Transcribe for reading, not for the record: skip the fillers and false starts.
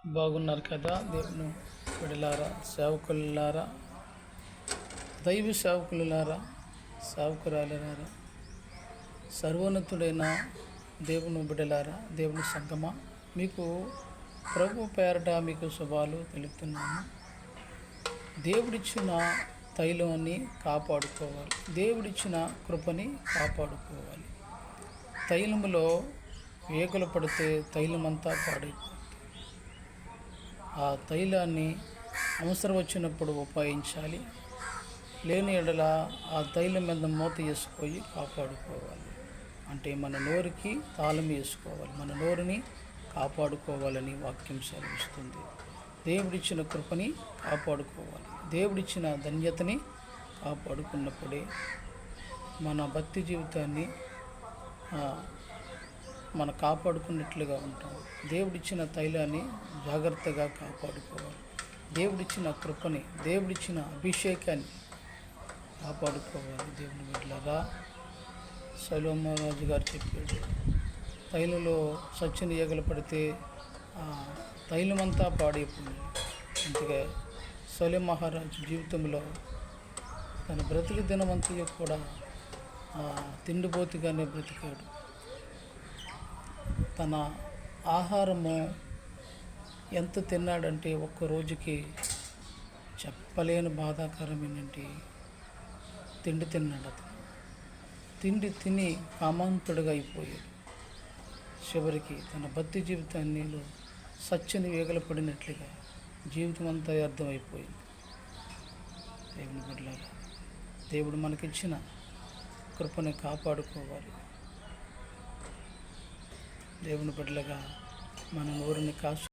బాగున్నారు కదా దేవుని బిడ్డలారా, సేవకులారా, దైవ సేవకులారా, సేవకురాలరారా, సర్వోన్నతుడైన దేవుని బిడ్డలారా, దేవుని సంగమా, మీకు ప్రభు పేరట మీకు శుభాలు తెలుపుతున్నాము. దేవుడిచ్చిన తైలాన్ని కాపాడుకోవాలి, దేవుడిచ్చిన కృపని కాపాడుకోవాలి. తైలములో వేగులు పడితే తైలమంతా పాడైపోతుంది. ఆ తైలాన్ని అవసరం వచ్చినప్పుడు ఉపయోగించాలి, లేని ఎడల ఆ తైలం మీద మూత వేసుకొని కాపాడుకోవాలి. అంటే మన నోరుకి తాళం వేసుకోవాలి, మన నోరుని కాపాడుకోవాలని వాక్యం సెలవిస్తుంది. దేవుడిచ్చిన కృపని కాపాడుకోవాలి, దేవుడిచ్చిన ధన్యతని కాపాడుకున్నప్పుడే మన భక్తి జీవితాన్ని మనం కాపాడుకున్నట్లుగా ఉంటాం. దేవుడిచ్చిన తైలాన్ని జాగ్రత్తగా కాపాడుకోవాలి, దేవుడిచ్చిన కృపని, దేవుడిచ్చిన అభిషేకాన్ని కాపాడుకోవాలి. దేవుని బిడ్డలారా, సొలొమోను రాజు గారు చెప్పాడు, తైలంలో సచ్చిన ఈగలు పడితే తైలమంతా పాడైపోయింది. అందుకే సొలొమోను మహారాజు జీవితంలో తన బ్రతికి దినమంతా కూడా తిండిపోతుగానే బ్రతికాడు. తన ఆహారము ఎంత తిన్నాడంటే ఒక్క రోజుకి చెప్పలేని బాధాకరమైనటువంటి తిండి తిన్నాడు. అతను తిండి తిని కామాంతుడిగా అయిపోయాడు. చివరికి తన భక్తి జీవితాన్ని సచ్చని వేగలు పడినట్లుగా జీవితం అంతా అర్థమైపోయింది. దేవుని బిడ్డలారా, దేవుడు మనకిచ్చిన కృపని కాపాడుకోవాలి. దేవుని బిడ్డలుగా మన ఊరిని కాసు